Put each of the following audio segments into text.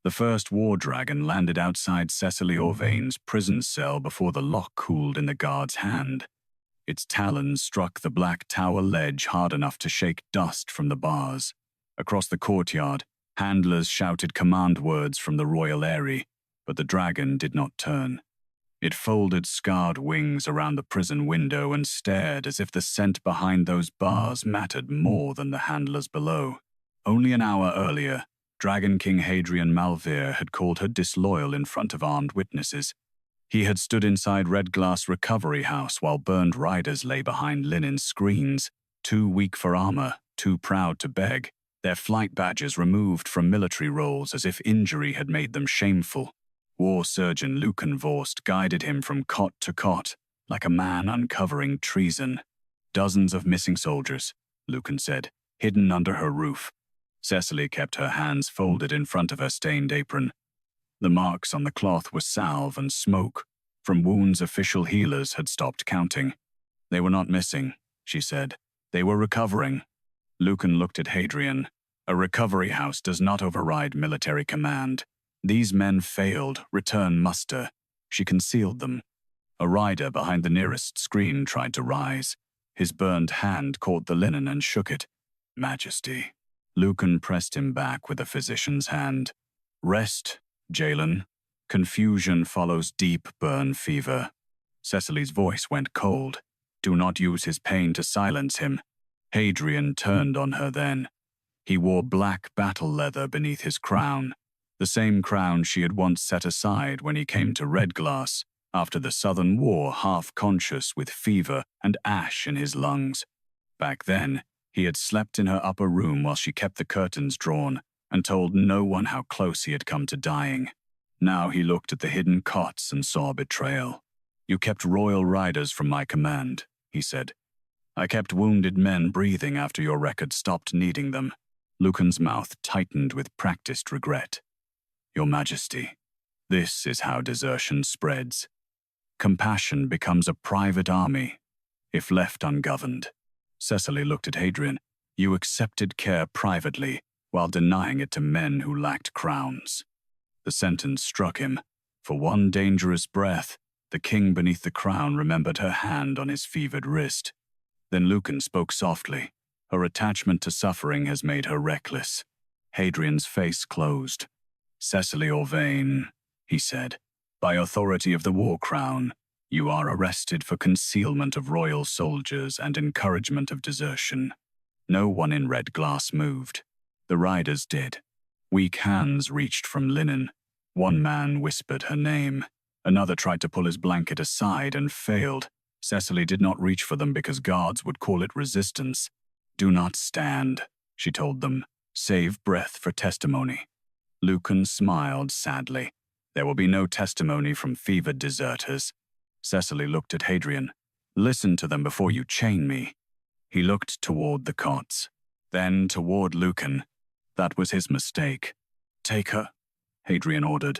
The first war dragon landed outside Cecily Orvain's prison cell before the lock cooled in the guard's hand. Its talons struck the black tower ledge hard enough to shake dust from the bars. Across the courtyard, handlers shouted command words from the royal eyrie, but the dragon did not turn. It folded scarred wings around the prison window and stared as if the scent behind those bars mattered more than the handlers below. Only an hour earlier, Dragon King Hadrian Malvere had called her disloyal in front of armed witnesses. He had stood inside Redglass Recovery House while burned riders lay behind linen screens, too weak for armor, too proud to beg, their flight badges removed from military roles as if injury had made them shameful. War surgeon Lucan Vorst guided him from cot to cot, like a man uncovering treason. Dozens of missing soldiers, Lucan said, hidden under her roof. Cecily kept her hands folded in front of her stained apron. The marks on the cloth were salve and smoke, from wounds official healers had stopped counting. They were not missing, she said. They were recovering. Lucan looked at Hadrian. A recovery house does not override military command. These men failed, return muster. She concealed them. A rider behind the nearest screen tried to rise. His burned hand caught the linen and shook it. Majesty. Lucan pressed him back with a physician's hand. Rest, Jalen. Confusion follows deep burn fever. Cecily's voice went cold. Do not use his pain to silence him. Hadrian turned on her then. He wore black battle leather beneath his crown, the same crown she had once set aside when he came to Redglass, after the Southern War, half-conscious with fever and ash in his lungs. Back then, he had slept in her upper room while she kept the curtains drawn and told no one how close he had come to dying. Now he looked at the hidden cots and saw betrayal. You kept royal riders from my command, he said. I kept wounded men breathing after your record stopped needing them. Lucan's mouth tightened with practiced regret. Your Majesty, this is how desertion spreads. Compassion becomes a private army, if left ungoverned. Cecily looked at Hadrian. You accepted care privately, while denying it to men who lacked crowns. The sentence struck him. For one dangerous breath, the king beneath the crown remembered her hand on his fevered wrist. Then Lucan spoke softly. Her attachment to suffering has made her reckless. Hadrian's face closed. Cecily Orvain, he said, by authority of the war crown, you are arrested for concealment of royal soldiers and encouragement of desertion. No one in Redglass moved. The riders did. Weak hands reached from linen. One man whispered her name. Another tried to pull his blanket aside and failed. Cecily did not reach for them because guards would call it resistance. Do not stand, she told them. Save breath for testimony. Lucan smiled sadly. There will be no testimony from fevered deserters. Cecily looked at Hadrian. Listen to them before you chain me. He looked toward the cots, then toward Lucan. That was his mistake. Take her, Hadrian ordered.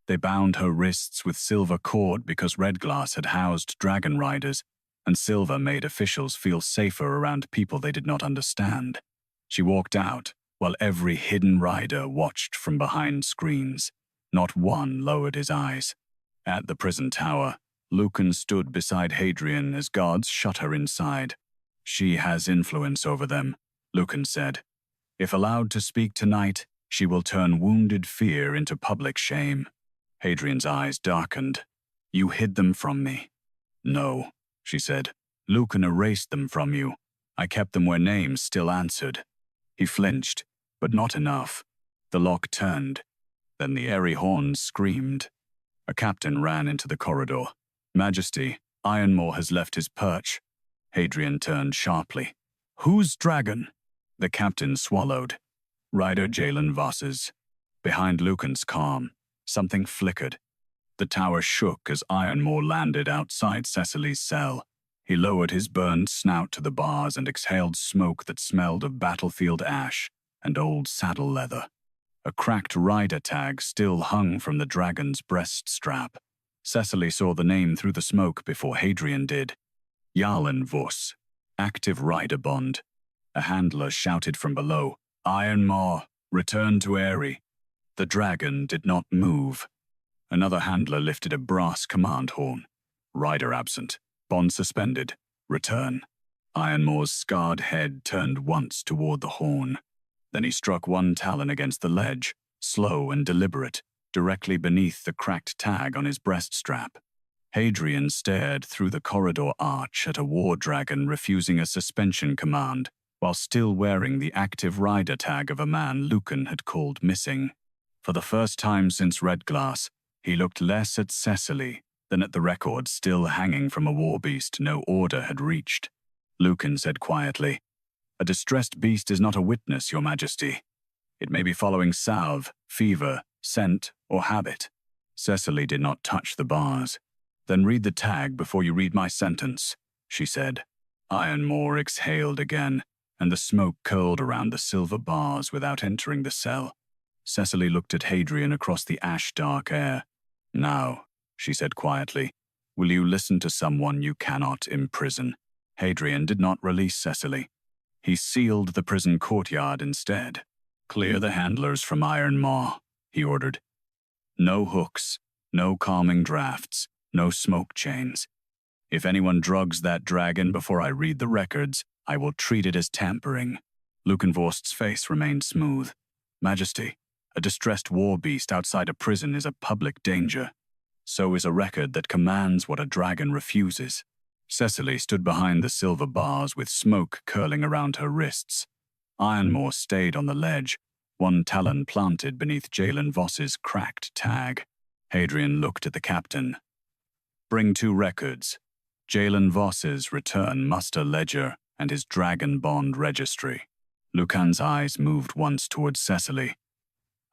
They bound her wrists with silver cord because Redglass had housed dragon riders, and silver made officials feel safer around people they did not understand. She walked out, while every hidden rider watched from behind screens. Not one lowered his eyes. At the prison tower, Lucan stood beside Hadrian as guards shut her inside. She has influence over them, Lucan said. If allowed to speak tonight, she will turn wounded fear into public shame. Hadrian's eyes darkened. You hid them from me. No, she said. Lucan erased them from you. I kept them where names still answered. He flinched, but not enough. The lock turned. Then the airy horns screamed. A captain ran into the corridor. Majesty, Ironmaw has left his perch. Hadrian turned sharply. Whose dragon? The captain swallowed. Rider Jalen Voss's. Behind Lucan's calm, something flickered. The tower shook as Ironmaw landed outside Cecily's cell. He lowered his burned snout to the bars and exhaled smoke that smelled of battlefield ash and old saddle leather. A cracked rider tag still hung from the dragon's breast strap. Cecily saw the name through the smoke before Hadrian did. Jarlen Voss, active rider bond. A handler shouted from below, Ironmaw, return to Eyrie. The dragon did not move. Another handler lifted a brass command horn. Rider absent. Bond suspended. Return. Ironmaw's scarred head turned once toward the horn. Then he struck one talon against the ledge, slow and deliberate, directly beneath the cracked tag on his breast strap. Hadrian stared through the corridor arch at a war dragon refusing a suspension command, while still wearing the active rider tag of a man Lucan had called missing. For the first time since Redglass, he looked less at Cecily than at the record still hanging from a war beast no order had reached. Lucan said quietly, "A distressed beast is not a witness, Your Majesty. It may be following salve, fever, scent, or habit." Cecily did not touch the bars. "Then read the tag before you read my sentence," she said. Ironmaw exhaled again, and the smoke curled around the silver bars without entering the cell. Cecily looked at Hadrian across the ash-dark air. "Now," she said quietly, "will you listen to someone you cannot imprison?" Hadrian did not release Cecily. He sealed the prison courtyard instead. "Clear the handlers from Ironmaw," he ordered. "No hooks, no calming drafts, no smoke chains. If anyone drugs that dragon before I read the records, I will treat it as tampering." Lucanvorst's face remained smooth. "Majesty, a distressed war beast outside a prison is a public danger. So is a record that commands what a dragon refuses." Cecily stood behind the silver bars with smoke curling around her wrists. Ironmaw stayed on the ledge, one talon planted beneath Jalen Voss's cracked tag. Hadrian looked at the captain. "Bring 2 records. Jalen Voss's return muster ledger and his dragon bond registry." Lucan's eyes moved once towards Cecily.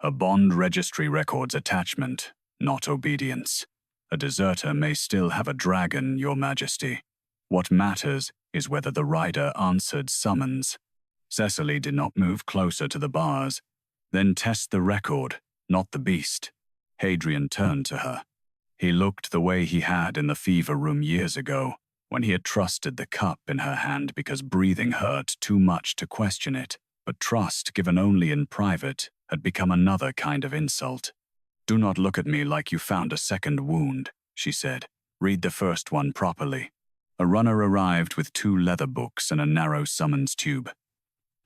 "A bond registry records attachment, not obedience. A deserter may still have a dragon, Your Majesty. What matters is whether the rider answered summons." Cecily did not move closer to the bars. "Then test the record, not the beast." Hadrian turned to her. He looked the way he had in the fever room years ago, when he had trusted the cup in her hand because breathing hurt too much to question it, but trust given only in private had become another kind of insult. "Do not look at me like you found a second wound," she said. "Read the first one properly." A runner arrived with 2 leather books and a narrow summons tube.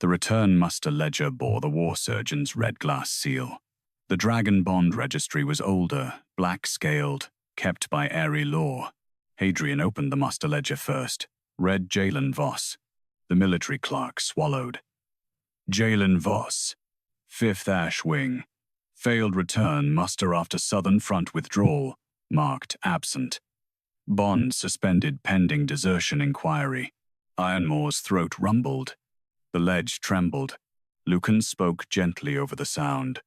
The return muster ledger bore the war surgeon's red glass seal. The dragon bond registry was older, black-scaled, kept by airy law. Hadrian opened the muster ledger first, read Jalen Voss. The military clerk swallowed. "Jalen Voss, 5th Ash Wing. Failed return muster after Southern Front withdrawal, marked absent. Bond suspended pending desertion inquiry." Ironmaw's throat rumbled. The ledge trembled. Lucan spoke gently over the sound.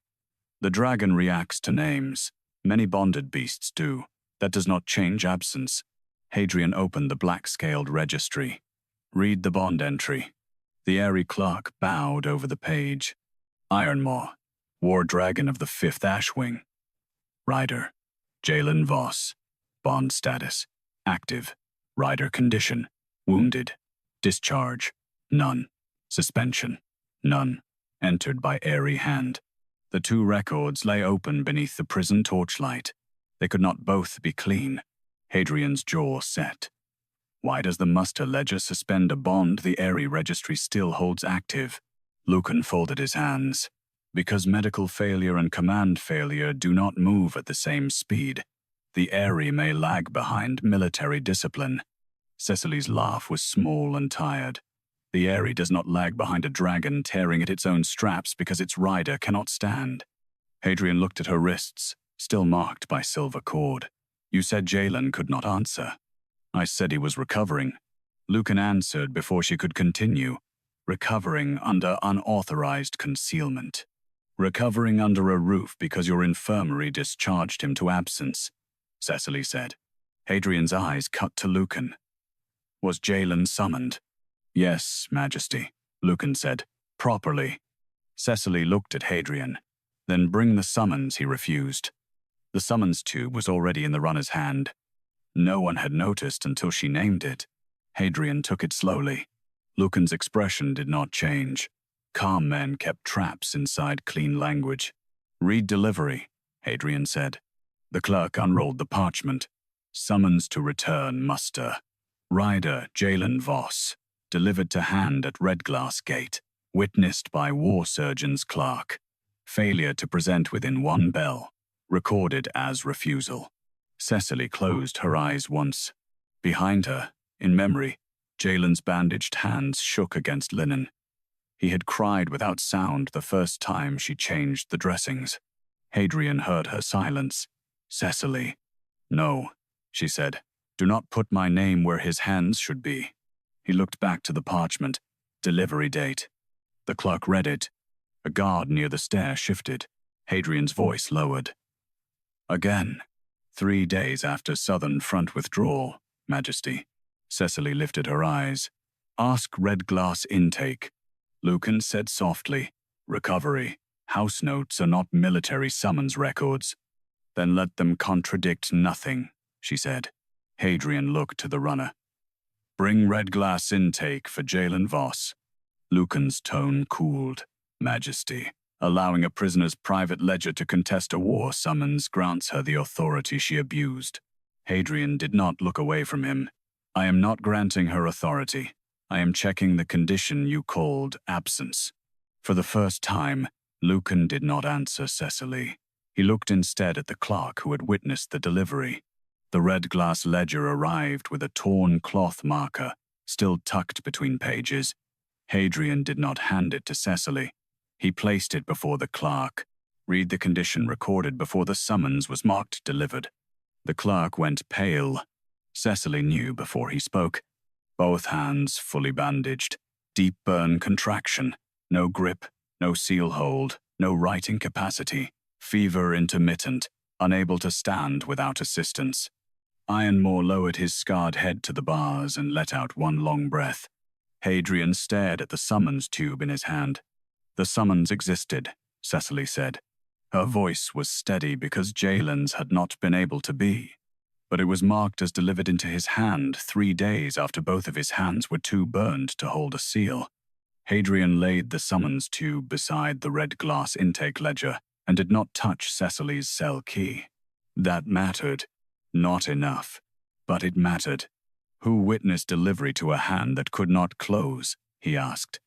"The dragon reacts to names. Many bonded beasts do. That does not change absence." Hadrian opened the black-scaled registry. "Read the bond entry." The airy clerk bowed over the page. "Ironmaw, war dragon of the 5th Ash Wing. Rider, Jalen Voss. Bond status, active. Rider condition, wounded. Discharge, none. Suspension, none. Entered by airy hand." The 2 records lay open beneath the prison torchlight. They could not both be clean. Hadrian's jaw set. Why does the muster ledger suspend a bond the airy registry still holds active? Lucan folded his hands. Because medical failure and command failure do not move at the same speed. The airy may lag behind military discipline. Cecily's laugh was small and tired. The airy does not lag behind a dragon tearing at its own straps because its rider cannot stand. Hadrian looked at her wrists, still marked by silver cord. "You said Jalen could not answer." "I said he was recovering." Lucan answered before she could continue. "Recovering under unauthorized concealment. Recovering under a roof because your infirmary discharged him to absence," Cecily said. Hadrian's eyes cut to Lucan. "Was Jalen summoned?" "Yes, Majesty," Lucan said. "Properly." Cecily looked at Hadrian. "Then bring the summons," he refused. The summons tube was already in the runner's hand. No one had noticed until she named it. Hadrian took it slowly. Lucan's expression did not change. Calm men kept traps inside clean language. Read delivery, Hadrian said. The clerk unrolled the parchment. Summons to return muster. Rider Jalen Voss. Delivered to hand at Redglass Gate. Witnessed by war surgeon's clerk. Failure to present within 1 bell. Recorded as refusal. Cecily closed her eyes once. Behind her, in memory, Jalen's bandaged hands shook against linen. He had cried without sound the first time she changed the dressings. Hadrian heard her silence. Cecily. No, she said. Do not put my name where his hands should be. He looked back to the parchment. Delivery date. The clerk read it. A guard near the stair shifted. Hadrian's voice lowered. Again. 3 days after Southern Front withdrawal, Majesty. Cecily lifted her eyes. Ask Redglass intake. Lucan said softly. Recovery. House notes are not military summons records. Then let them contradict nothing, she said. Hadrian looked to the runner. Bring Redglass intake for Jalen Voss. Lucan's tone cooled. Majesty. Allowing a prisoner's private ledger to contest a war summons grants her the authority she abused. Hadrian did not look away from him. I am not granting her authority. I am checking the condition you called absence. For the first time, Lucan did not answer Cecily. He looked instead at the clerk who had witnessed the delivery. The red glass ledger arrived with a torn cloth marker, still tucked between pages. Hadrian did not hand it to Cecily. He placed it before the clerk. Read the condition recorded before the summons was marked delivered. The clerk went pale. Cecily knew before he spoke. Both hands fully bandaged. Deep burn contraction. No grip, no seal hold, no writing capacity. Fever intermittent, unable to stand without assistance. Ironmaw lowered his scarred head to the bars and let out one long breath. Hadrian stared at the summons tube in his hand. The summons existed, Cecily said. Her voice was steady because Jalen's had not been able to be. But it was marked as delivered into his hand 3 days after both of his hands were too burned to hold a seal. Hadrian laid the summons tube beside the red glass intake ledger and did not touch Cecily's cell key. That mattered. Not enough. But it mattered. Who witnessed delivery to a hand that could not close? He asked.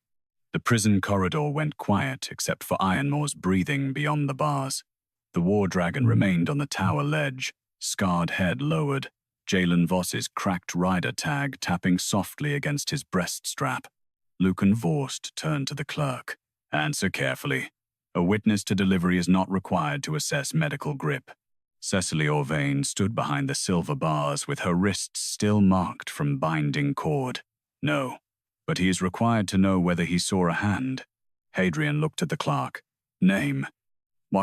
The prison corridor went quiet except for Ironmaw's breathing beyond the bars. The war dragon remained on the tower ledge, scarred head lowered, Jalen Voss's cracked rider tag tapping softly against his breast strap. Lucan Vorst turned to the clerk. Answer carefully. A witness to delivery is not required to assess medical grip. Cecily Orvain stood behind the silver bars with her wrists still marked from binding cord. No, but he is required to know whether he saw a hand. Hadrian looked at the clerk. Name.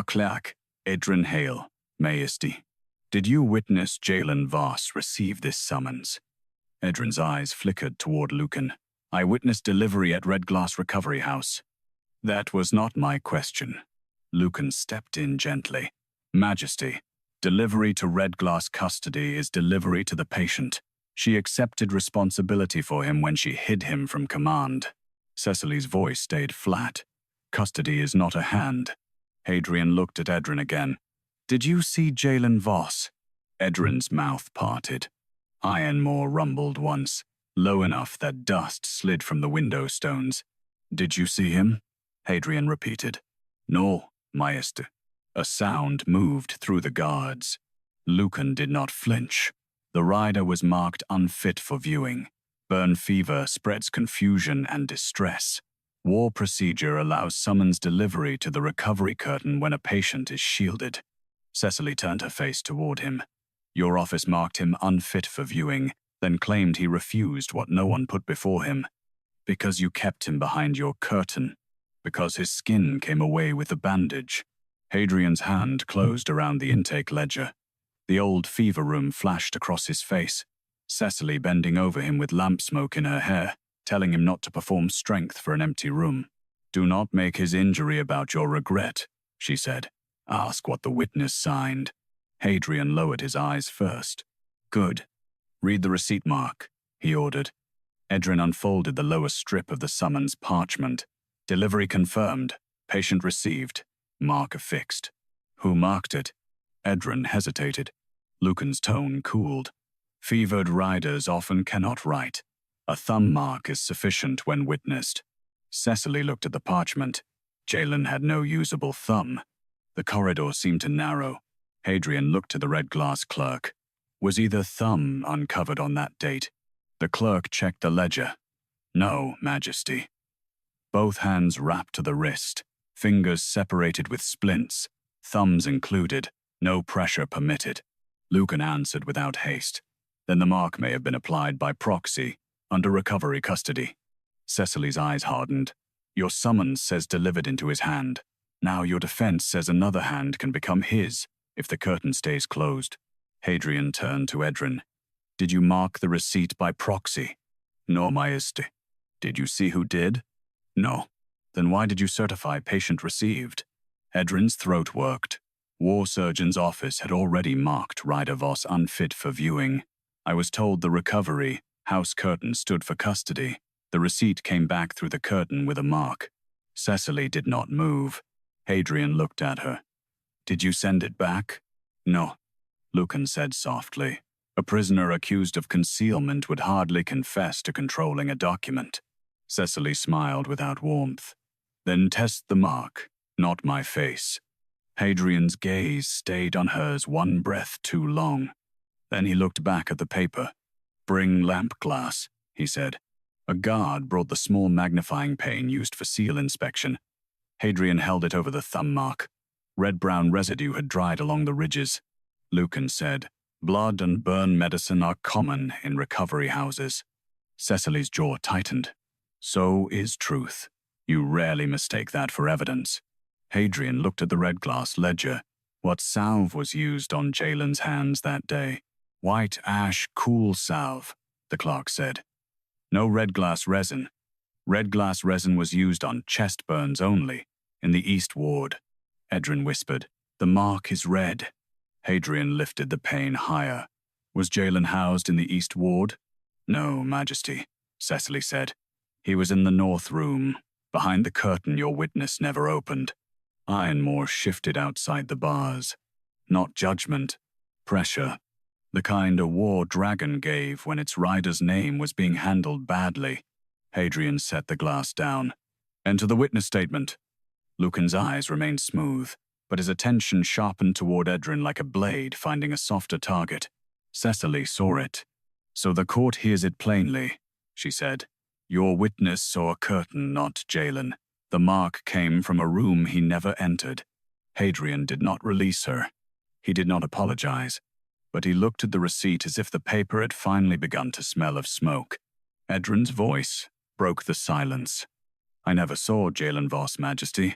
Clerk Edrin Hale, Majesty. Did you witness Jalen Voss receive this summons? Edrin's eyes flickered toward Lucan. I witnessed delivery at Redglass Recovery House. That was not my question. Lucan stepped in gently. Majesty, delivery to Redglass custody is delivery to the patient. She accepted responsibility for him when she hid him from command. Cecily's voice stayed flat. Custody is not a hand. Hadrian looked at Edrin again. Did you see Jalen Voss? Edrin's mouth parted. Ironmaw rumbled once, low enough that dust slid from the window stones. Did you see him? Hadrian repeated. No, Majesty. A sound moved through the guards. Lucan did not flinch. The rider was marked unfit for viewing. Burn fever spreads confusion and distress. War procedure allows summons delivery to the recovery curtain when a patient is shielded. Cecily turned her face toward him. Your office marked him unfit for viewing, then claimed he refused what no one put before him. Because you kept him behind your curtain. Because his skin came away with the bandage. Hadrian's hand closed around the intake ledger. The old fever room flashed across his face. Cecily bending over him with lamp smoke in her hair, telling him not to perform strength for an empty room. Do not make his injury about your regret, she said. Ask what the witness signed. Hadrian lowered his eyes first. Good. Read the receipt mark, he ordered. Edrin unfolded the lower strip of the summons parchment. Delivery confirmed. Patient received. Mark affixed. Who marked it? Edrin hesitated. Lucan's tone cooled. Fevered riders often cannot write. A thumb mark is sufficient when witnessed. Cecily looked at the parchment. Jalen had no usable thumb. The corridor seemed to narrow. Hadrian looked to the Redglass clerk. Was either thumb uncovered on that date? The clerk checked the ledger. No, Majesty. Both hands wrapped to the wrist, fingers separated with splints, thumbs included, no pressure permitted. Lucan answered without haste. Then the mark may have been applied by proxy, under recovery custody. Cecily's eyes hardened. Your summons says delivered into his hand. Now your defense says another hand can become his, if the curtain stays closed. Hadrian turned to Edrin. Did you mark the receipt by proxy? No, Majesty. Did you see who did? No. Then why did you certify patient received? Edrin's throat worked. War surgeon's office had already marked Rider Voss unfit for viewing. I was told the recovery house curtain stood for custody. The receipt came back through the curtain with a mark. Cecily did not move. Hadrian looked at her. Did you send it back? No. Lucan said softly. A prisoner accused of concealment would hardly confess to controlling a document. Cecily smiled without warmth. Then test the mark, not my face. Hadrian's gaze stayed on hers one breath too long. Then he looked back at the paper. Bring lamp glass, he said. A guard brought the small magnifying pane used for seal inspection. Hadrian held it over the thumb mark. Red-brown residue had dried along the ridges. Lucan said, blood and burn medicine are common in recovery houses. Cecily's jaw tightened. So is truth. You rarely mistake that for evidence. Hadrian looked at the Redglass ledger. What salve was used on Jalen's hands that day? White ash cool salve, the clerk said. No Redglass resin. Redglass resin was used on chest burns only, in the East Ward. Edrin whispered, the mark is red. Hadrian lifted the pane higher. Was Jalen housed in the East Ward? No, Majesty, Cecily said. He was in the North Room, behind the curtain your witness never opened. Ironmaw shifted outside the bars. Not judgment, pressure. The kind a war dragon gave when its rider's name was being handled badly. Hadrian set the glass down. Enter the witness statement. Lucan's eyes remained smooth, but his attention sharpened toward Edrin like a blade finding a softer target. Cecily saw it. So the court hears it plainly, she said. Your witness saw a curtain, not Jalen. The mark came from a room he never entered. Hadrian did not release her. He did not apologize, but he looked at the receipt as if the paper had finally begun to smell of smoke. Edrin's voice broke the silence. I never saw Jalen Voss, Majesty.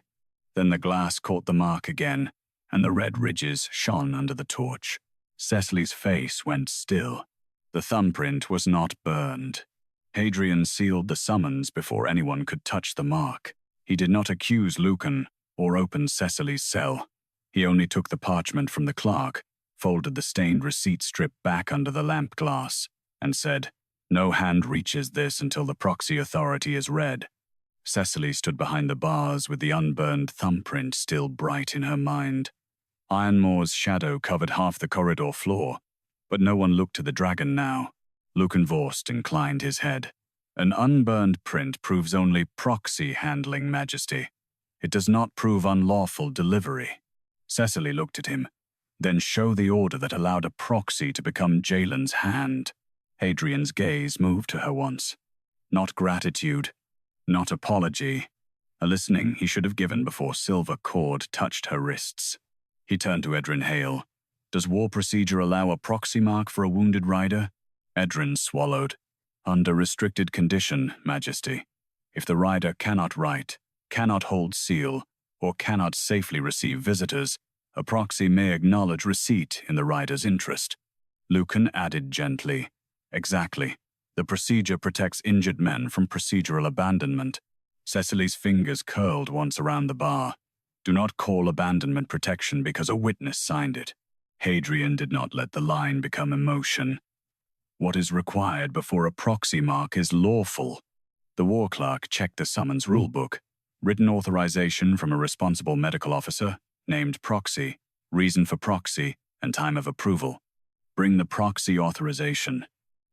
Then the glass caught the mark again, and the red ridges shone under the torch. Cecily's face went still. The thumbprint was not burned. Hadrian sealed the summons before anyone could touch the mark. He did not accuse Lucan or open Cecily's cell. He only took the parchment from the clerk, folded the stained receipt strip back under the lamp glass, and said, no hand reaches this until the proxy authority is read. Cecily stood behind the bars with the unburned thumbprint still bright in her mind. Ironmaw's shadow covered half the corridor floor, but no one looked to the dragon now. Lucan Vorst inclined his head. An unburned print proves only proxy handling, Majesty. It does not prove unlawful delivery. Cecily looked at him. Then show the order that allowed a proxy to become Jalen's hand. Hadrian's gaze moved to her once. Not gratitude, not apology. A listening he should have given before silver cord touched her wrists. He turned to Edrin Hale. Does war procedure allow a proxy mark for a wounded rider? Edrin swallowed. Under restricted condition, Majesty. If the rider cannot write, cannot hold seal, or cannot safely receive visitors, a proxy may acknowledge receipt in the rider's interest. Lucan added gently, exactly. The procedure protects injured men from procedural abandonment. Cecily's fingers curled once around the bar. Do not call abandonment protection because a witness signed it. Hadrian did not let the line become emotion. What is required before a proxy mark is lawful. The war clerk checked the summons rulebook. Written authorization from a responsible medical officer, named proxy. reason for proxy, and time of approval. Bring the proxy authorization.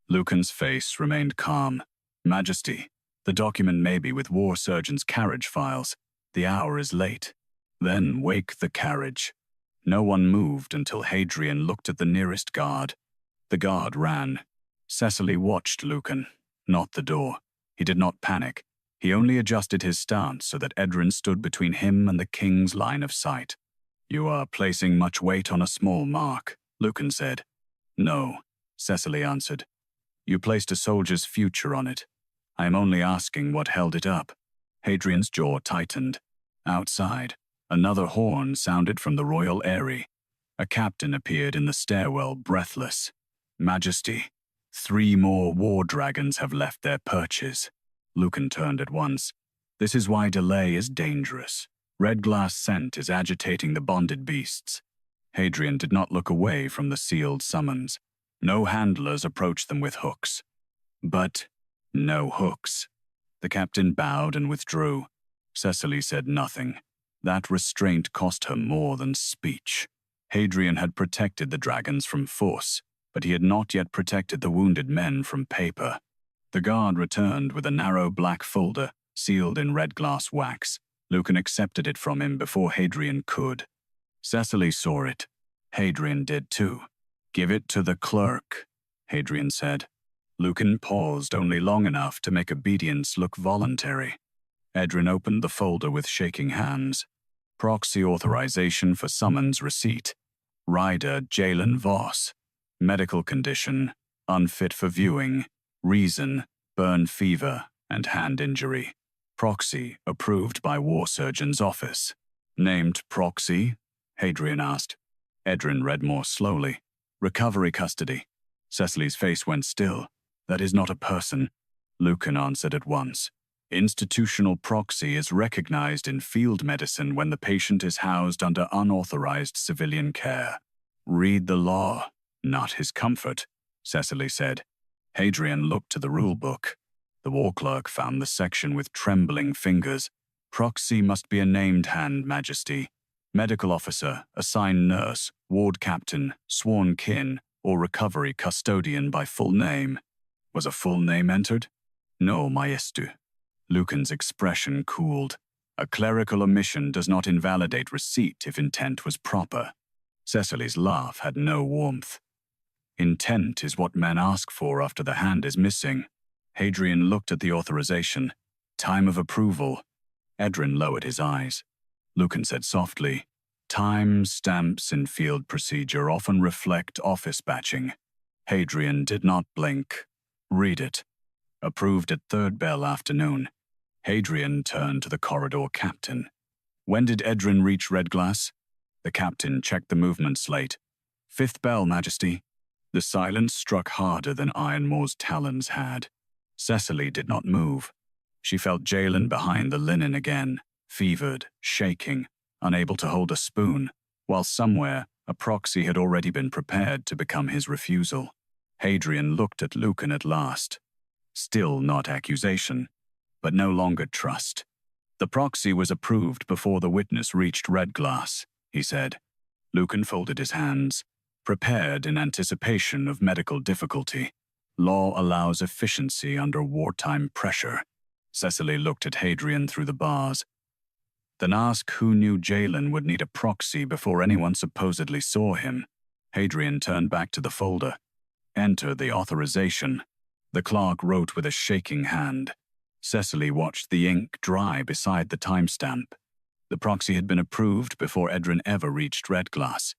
Lucan's face remained calm. Majesty, the document may be with War Surgeon's carriage files. The hour is late. Then wake the carriage. No one moved until Hadrian looked at the nearest guard. The guard ran. Cecily watched Lucan, not the door. He did not panic. He only adjusted his stance so that Edrin stood between him and the king's line of sight. "You are placing much weight on a small mark," Lucan said. "No," Cecily answered. "You placed a soldier's future on it. I am only asking what held it up." Hadrian's jaw tightened. Outside, another horn sounded from the royal eyrie. A captain appeared in the stairwell, breathless. "Majesty, 3 more war dragons have left their perches." Lucan turned at once. "This is why delay is dangerous. Redglass scent is agitating the bonded beasts." Hadrian did not look away from the sealed summons. No handlers approached them with hooks. But no hooks. The captain bowed and withdrew. Cecily said nothing. That restraint cost her more than speech. Hadrian had protected the dragons from force, but he had not yet protected the wounded men from paper. The guard returned with a narrow black folder, sealed in red glass wax. Lucan accepted it from him before Hadrian could. Cecily saw it. Hadrian did too. "Give it to the clerk," Hadrian said. Lucan paused only long enough to make obedience look voluntary. Edrin opened the folder with shaking hands. Proxy authorization for summons receipt. Rider Jalen Voss. Medical condition, unfit for viewing. Reason, burn fever and hand injury. Proxy approved by War Surgeon's office. "Named proxy?" Hadrian asked. Edrin read more slowly. "Recovery custody." Cecily's face went still. "That is not a person," Lucan answered at once. "Institutional proxy is recognized in field medicine when the patient is housed under unauthorized civilian care. Read the law, not his comfort," Cecily said. Hadrian looked to the rulebook. The war clerk found the section with trembling fingers. "Proxy must be a named hand, Majesty. Medical officer, assigned nurse, ward captain, sworn kin, or recovery custodian by full name." Was a full name entered? "No, Maestu." Lucan's expression cooled. A clerical omission does not invalidate receipt if intent was proper. Cecily's laugh had no warmth. "Intent is what men ask for after the hand is missing." Hadrian looked at the authorization. "Time of approval." Edrin lowered his eyes. Lucan said softly, "Time stamps in field procedure often reflect office batching." Hadrian did not blink. "Read it." Approved at 3rd bell afternoon. Hadrian turned to the corridor captain. "When did Edrin reach Redglass?" The captain checked the movement slate. "5th bell, Majesty." The silence struck harder than Ironmaw's talons had. Cecily did not move. She felt Jalen behind the linen again, fevered, shaking, unable to hold a spoon, while somewhere a proxy had already been prepared to become his refusal. Hadrian looked at Lucan at last. Still not accusation, but no longer trust. "The proxy was approved before the witness reached Redglass," he said. Lucan folded his hands, prepared in anticipation of medical difficulty. Law allows efficiency under wartime pressure. Cecily looked at Hadrian through the bars. "Then ask who knew Jalen would need a proxy before anyone supposedly saw him." Hadrian turned back to the folder. "Enter the authorization." The clerk wrote with a shaking hand. Cecily watched the ink dry beside the timestamp. The proxy had been approved before Edrin ever reached Redglass.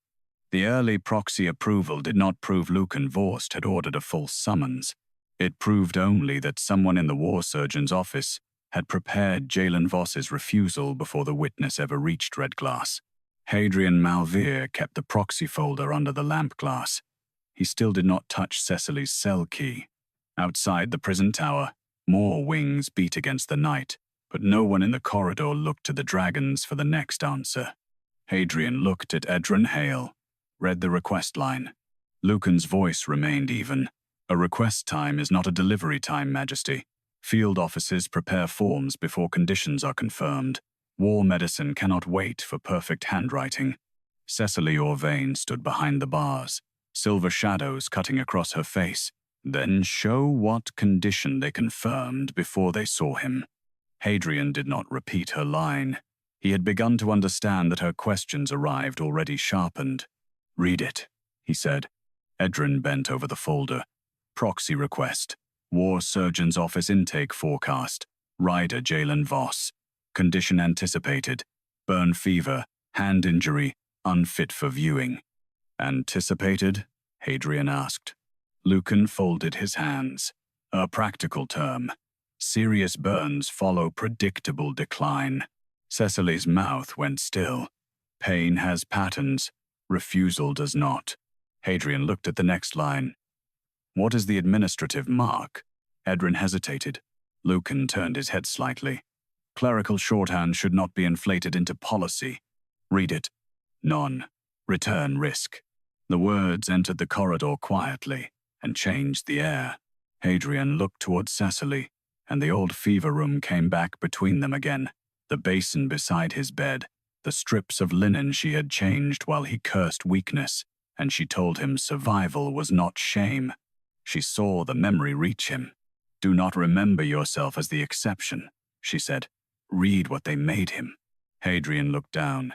The early proxy approval did not prove Lucan Vorst had ordered a false summons. It proved only that someone in the War Surgeon's office had prepared Jalen Voss's refusal before the witness ever reached Redglass. Hadrian Malvere kept the proxy folder under the lamp glass. He still did not touch Cecily's cell key. Outside the prison tower, more wings beat against the night, but no one in the corridor looked to the dragons for the next answer. Hadrian looked at Edrin Hale, read the request line. Lucan's voice remained even. "A request time is not a delivery time, Majesty. Field officers prepare forms before conditions are confirmed. War medicine cannot wait for perfect handwriting." Cecily Orvain stood behind the bars, silver shadows cutting across her face. Then show what condition they confirmed before they saw him. Hadrian did not repeat her line. He had begun to understand that her questions arrived already sharpened. "Read it," he said. Edrin bent over the folder. Proxy request. War Surgeon's Office intake forecast. Rider Jalen Voss. Condition anticipated. Burn fever. Hand injury. Unfit for viewing. Anticipated? Hadrian asked. Lucan folded his hands. A practical term. Serious burns follow predictable decline. Cecily's mouth went still. Pain has patterns. Refusal does not. Hadrian looked at the next line. What is the administrative mark? Edrin hesitated. Lucan turned his head slightly. Clerical shorthand should not be inflated into policy. Read it. None. Return risk. The words entered the corridor quietly and changed the air. Hadrian looked towards Cecily, and the old fever room came back between them again. The basin beside his bed, the strips of linen she had changed while he cursed weakness, and she told him survival was not shame. She saw the memory reach him. Do not remember yourself as the exception, she said. Read what they made him. Hadrian looked down.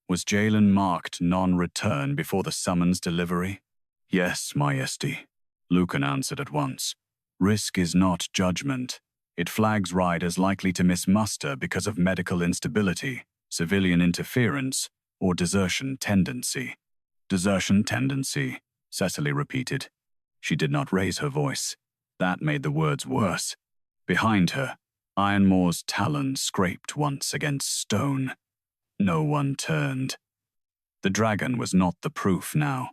Was Jalen marked non-return before the summons delivery? Yes, Majesty. Lucan answered at once. Risk is not judgment. It flags riders likely to miss muster because of medical instability, civilian interference, or desertion tendency. Desertion tendency, Cecily repeated. She did not raise her voice. That made the words worse. Behind her, Ironmaw's talon scraped once against stone. No one turned. The dragon was not the proof now.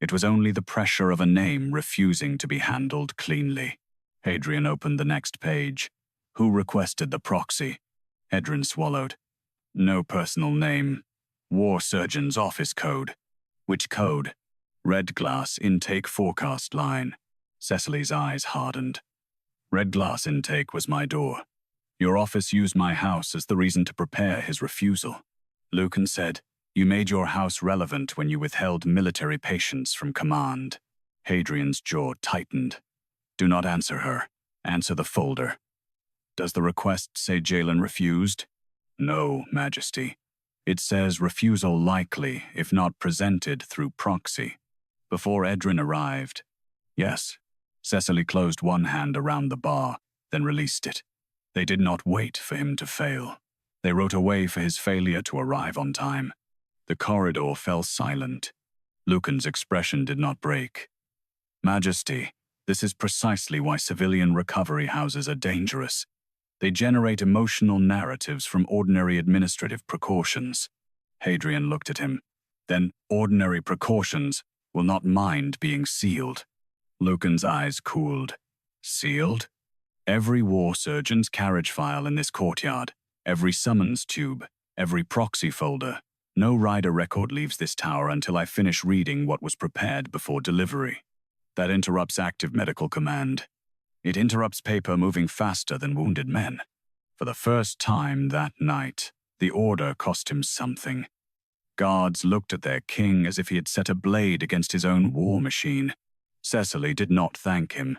It was only the pressure of a name refusing to be handled cleanly. Hadrian opened the next page. Who requested the proxy? Edrin swallowed. No personal name. War Surgeon's Office code. Which code? Redglass intake forecast line. Cecily's eyes hardened. Redglass intake was my door. Your office used my house as the reason to prepare his refusal. Lucan said, you made your house relevant when you withheld military patients from command. Hadrian's jaw tightened. Do not answer her. Answer the folder. Does the request say Jalen refused? No, Majesty. It says refusal likely, if not presented through proxy. Before Edrin arrived. Yes. Cecily closed one hand around the bar, then released it. They did not wait for him to fail. They wrote a way for his failure to arrive on time. The corridor fell silent. Lucan's expression did not break. Majesty, this is precisely why civilian recovery houses are dangerous. They generate emotional narratives from ordinary administrative precautions. Hadrian looked at him. Then ordinary precautions will not mind being sealed. Lucan's eyes cooled. Sealed? Every war surgeon's carriage file in this courtyard, every summons tube, every proxy folder. No rider record leaves this tower until I finish reading what was prepared before delivery. That interrupts active medical command. It interrupts paper moving faster than wounded men. For the first time that night, the order cost him something. Guards looked at their king as if he had set a blade against his own war machine. Cecily did not thank him.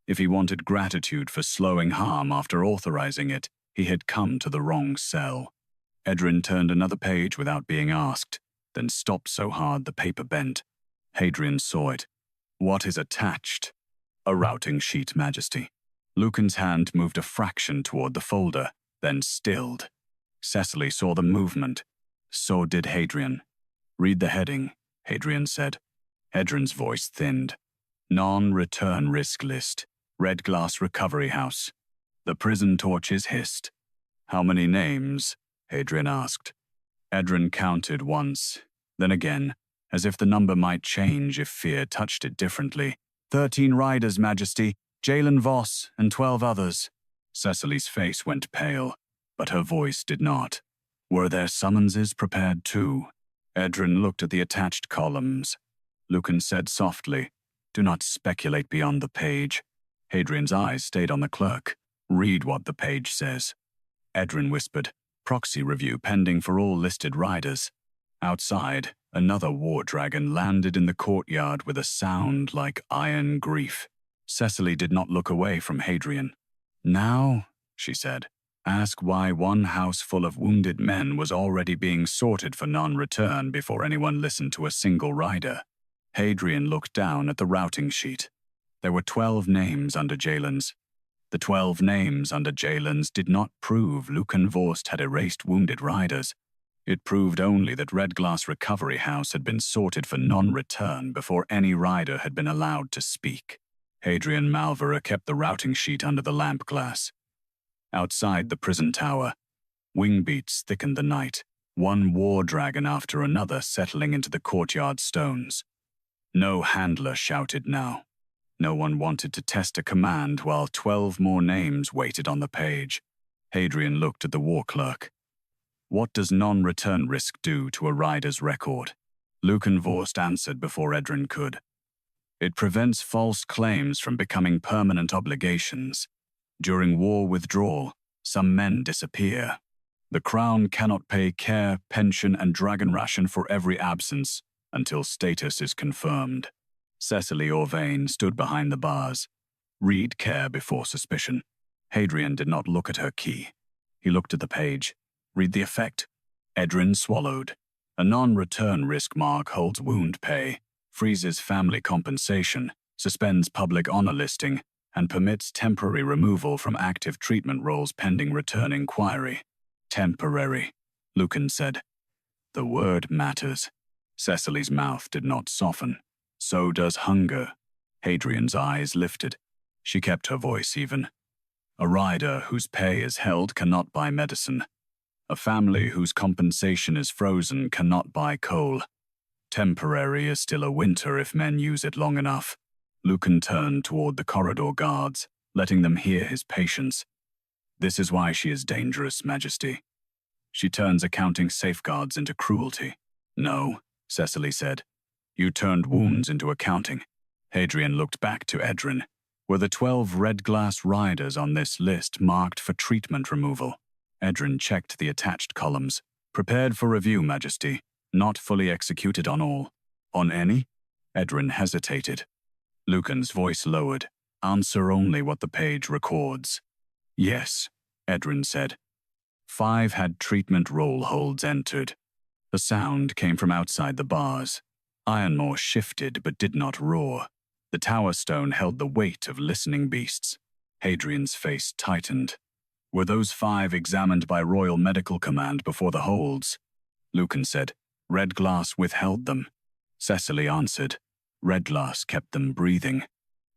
If he wanted gratitude for slowing harm after authorizing it, he had come to the wrong cell. Edrin turned another page without being asked, then stopped so hard the paper bent. Hadrian saw it. What is attached? A routing sheet, Majesty. Lucan's hand moved a fraction toward the folder, then stilled. Cecily saw the movement. So did Hadrian. Read the heading, Hadrian said. Edrin's voice thinned. Non-return risk list. Redglass Recovery House. The prison torches hissed. How many names? Hadrian asked. Edrin counted once, then again, as if the number might change if fear touched it differently. 13 riders, Majesty, Jalen Voss, and 12 others. Cecily's face went pale, but her voice did not. Were their summonses prepared too? Edrin looked at the attached columns. Lucan said softly, do not speculate beyond the page. Hadrian's eyes stayed on the clerk. Read what the page says. Edrin whispered, proxy review pending for all listed riders. Outside, another war dragon landed in the courtyard with a sound like iron grief. Cecily did not look away from Hadrian. "Now," she said, "ask why one house full of wounded men was already being sorted for non-return before anyone listened to a single rider." Hadrian looked down at the routing sheet. There were 12 names under Jalen's. The 12 names under Jalen's did not prove Lucan Vorst had erased wounded riders. It proved only that Redglass Recovery House had been sorted for non-return before any rider had been allowed to speak. Hadrian Malvere kept the routing sheet under the lamp glass. Outside the prison tower, wing beats thickened the night, one war dragon after another settling into the courtyard stones. No handler shouted now. No one wanted to test a command while 12 more names waited on the page. Hadrian looked at the war clerk. "What does non-return risk do to a rider's record?" Lucan Vorst answered before Edrin could. "It prevents false claims from becoming permanent obligations. During war withdrawal, some men disappear. The crown cannot pay care, pension, and dragon ration for every absence until status is confirmed." Cecily Orvain stood behind the bars. "Read care before suspicion." Hadrian did not look at her key. He looked at the page. "Read the effect." Edrin swallowed. "A non-return risk mark holds wound pay, freezes family compensation, suspends public honor listing, and permits temporary removal from active treatment roles pending return inquiry." "Temporary," Lucan said. "The word matters." Cecily's mouth did not soften. "So does hunger." Hadrian's eyes lifted. She kept her voice even. "A rider whose pay is held cannot buy medicine. A family whose compensation is frozen cannot buy coal. Temporary is still a winter if men use it long enough." Lucan turned toward the corridor guards, letting them hear his patience. "This is why she is dangerous, Majesty. She turns accounting safeguards into cruelty." "No," Cecily said. "You turned wounds into accounting." Hadrian looked back to Edrin. "Were the 12 red glass riders on this list marked for treatment removal?" Edrin checked the attached columns. "Prepared for review, Majesty. Not fully executed on all." "On any?" Edrin hesitated. Lucan's voice lowered. "Answer only what the page records." "Yes," Edrin said. 5 had treatment roll holds entered. The sound came from outside the bars. Ironmaw shifted but did not roar. The tower stone held the weight of listening beasts. Hadrian's face tightened. "Were those 5 examined by Royal Medical Command before the holds?" Lucan said. "Redglass withheld them." Cecily answered. "Redglass kept them breathing."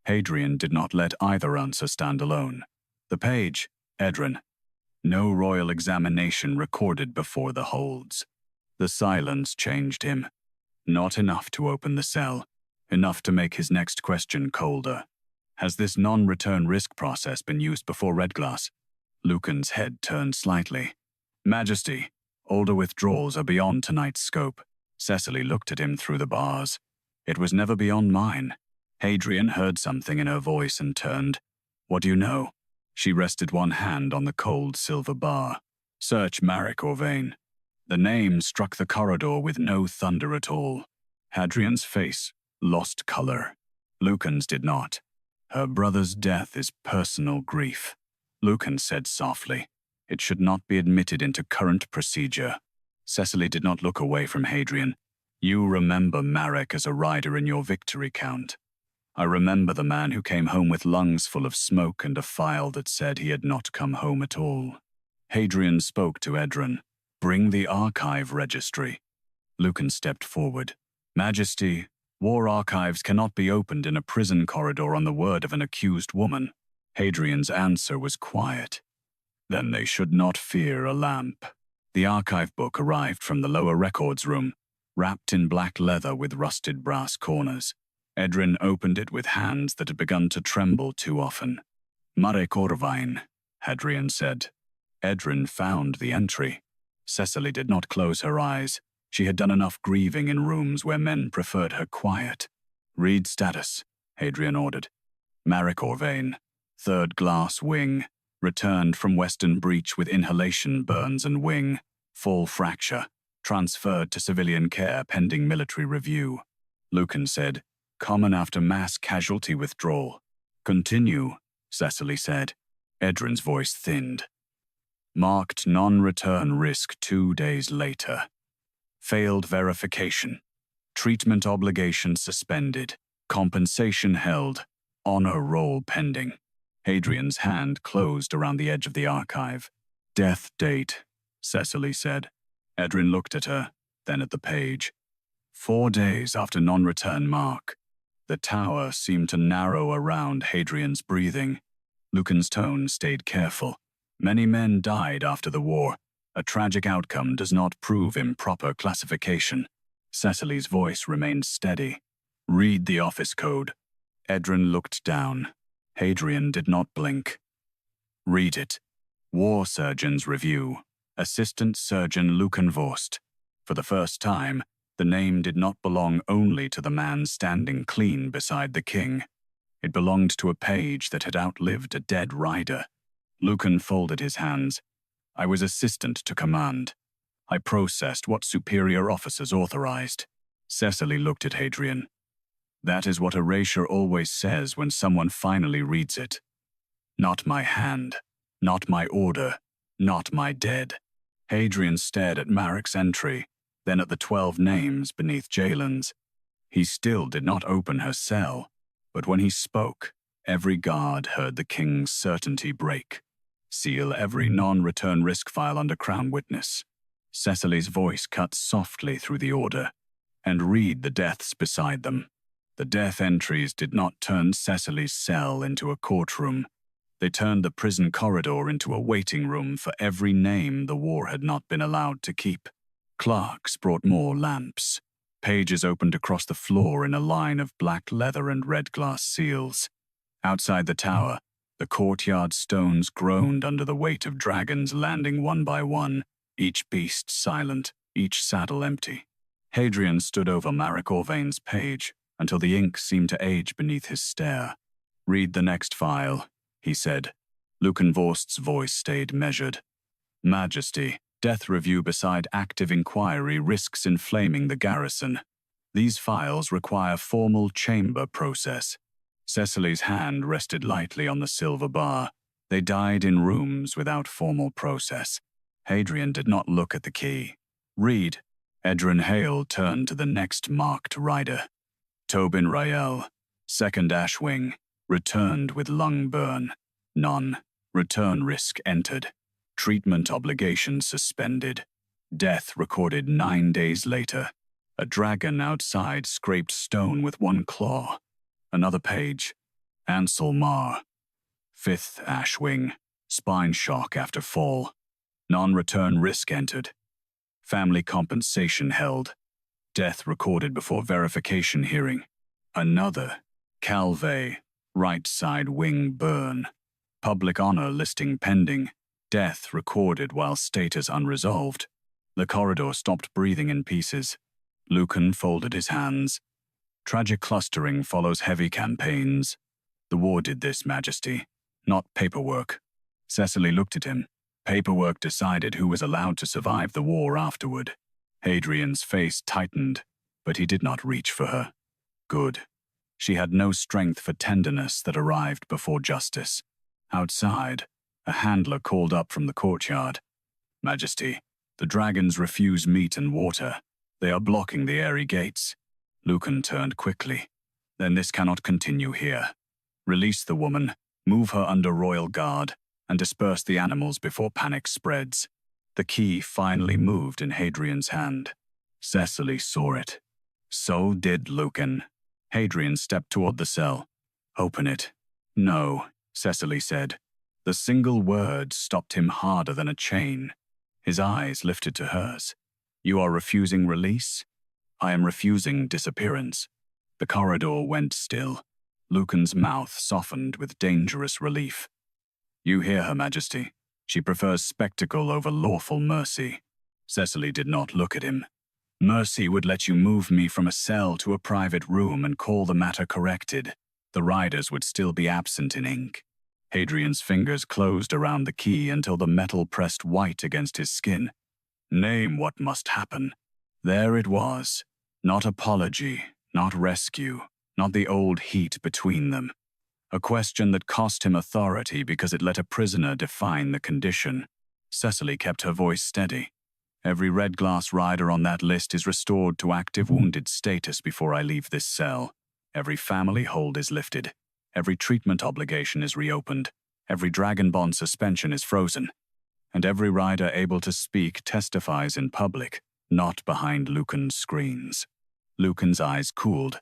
Hadrian did not let either answer stand alone. "The page, Edrin. No royal examination recorded before the holds." The silence changed him. Not enough to open the cell. Enough to make his next question colder. "Has this non-return risk process been used before Redglass?" Lucan's head turned slightly. "Majesty, older withdrawals are beyond tonight's scope." Cecily looked at him through the bars. "It was never beyond mine." Hadrian heard something in her voice and turned. "What do you know?" She rested one hand on the cold silver bar. "Search Maura Orvain." The name struck the corridor with no thunder at all. Hadrian's face lost color. Lucan's did not. "Her brother's death is personal grief," Lucan said softly. "It should not be admitted into current procedure." Cecily did not look away from Hadrian. "You remember Marek as a rider in your victory count. I remember the man who came home with lungs full of smoke and a file that said he had not come home at all." Hadrian spoke to Edrin. "Bring the archive registry." Lucan stepped forward. "Majesty, war archives cannot be opened in a prison corridor on the word of an accused woman." Hadrian's answer was quiet. "Then they should not fear a lamp." The archive book arrived from the lower records room, wrapped in black leather with rusted brass corners. Edrin opened it with hands that had begun to tremble too often. "Maura Orvain," Hadrian said. Edrin found the entry. Cecily did not close her eyes. She had done enough grieving in rooms where men preferred her quiet. "Read status," Hadrian ordered. "Maura Orvain, 3rd glass wing, returned from Western Breach with inhalation burns and wing, full fracture. Transferred to civilian care pending military review. Lucan said, common after mass casualty withdrawal. Continue, Cecily said. Edrin's voice thinned. Marked non-return risk 2 days later. Failed verification. Treatment obligation suspended. Compensation held. Honor roll pending. Hadrian's hand closed around the edge of the archive. Death date, Cecily said. Edrin looked at her, then at the page. 4 days after non-return mark. The tower seemed to narrow around Hadrian's breathing. Lucan's tone stayed careful. Many men died after the war. A tragic outcome does not prove improper classification. Cecily's voice remained steady. Read the office code. Edrin looked down. Hadrian did not blink. Read it. War Surgeon's Review. Assistant Surgeon Lucan Vorst. For the first time, the name did not belong only to the man standing clean beside the king. It belonged to a page that had outlived a dead rider. Lucan folded his hands. I was assistant to command. I processed what superior officers authorized. Cecily looked at Hadrian. That is what erasure always says when someone finally reads it. Not my hand. Not my order. Not my dead. Hadrian stared at Marek's entry, then at the 12 names beneath Jalen's. He still did not open her cell, but when he spoke, every guard heard the king's certainty break. Seal every non-return risk file under Crown Witness. Cecily's voice cut softly through the order, and read the deaths beside them. The death entries did not turn Cecily's cell into a courtroom. They turned the prison corridor into a waiting room for every name the war had not been allowed to keep. Clerks brought more lamps. Pages opened across the floor in a line of black leather and red glass seals. Outside the tower, the courtyard stones groaned under the weight of dragons landing one by one, each beast silent, each saddle empty. Hadrian stood over Marek Orvain's page until the ink seemed to age beneath his stare. Read the next file, he said. Lucan Vorst's voice stayed measured. Majesty, death review beside active inquiry risks inflaming the garrison. These files require formal chamber process. Cecily's hand rested lightly on the silver bar. They died in rooms without formal process. Hadrian did not look at the key. Read. Edrin Hale turned to the next marked rider. Tobin Rael, 2nd Ashwing, returned with lung burn. None. Return risk entered. Treatment obligation suspended. Death recorded 9 days later. A dragon outside scraped stone with one claw. Another page. Ansel Mar, 5th Ashwing, spine shock after fall. Non-return risk entered. Family compensation held. Death recorded before verification hearing. Another. Calvé, right side wing burn. Public honor listing pending. Death recorded while status unresolved. The corridor stopped breathing in pieces. Lucan folded his hands. Tragic clustering follows heavy campaigns. The war did this, Majesty, not paperwork. Cecily looked at him. Paperwork decided who was allowed to survive the war afterward. Hadrian's face tightened, but he did not reach for her. Good. She had no strength for tenderness that arrived before justice. Outside, a handler called up from the courtyard. Majesty, the dragons refuse meat and water. They are blocking the airy gates. Lucan turned quickly. Then this cannot continue here. Release the woman, move her under royal guard, and disperse the animals before panic spreads. The key finally moved in Hadrian's hand. Cecily saw it. So did Lucan. Hadrian stepped toward the cell. Open it. No, Cecily said. The single word stopped him harder than a chain. His eyes lifted to hers. You are refusing release? I am refusing disappearance. The corridor went still. Lucan's mouth softened with dangerous relief. You hear her, Majesty. She prefers spectacle over lawful mercy. Cecily did not look at him. Mercy would let you move me from a cell to a private room and call the matter corrected. The riders would still be absent in ink. Hadrian's fingers closed around the key until the metal pressed white against his skin. Name what must happen. There it was. Not apology, not rescue, not the old heat between them. A question that cost him authority because it let a prisoner define the condition. Cecily kept her voice steady. Every Redglass rider on that list is restored to active wounded status before I leave this cell. Every family hold is lifted. Every treatment obligation is reopened. Every Dragon Bond suspension is frozen. And every rider able to speak testifies in public, not behind Lucan's screens. Lucan's eyes cooled.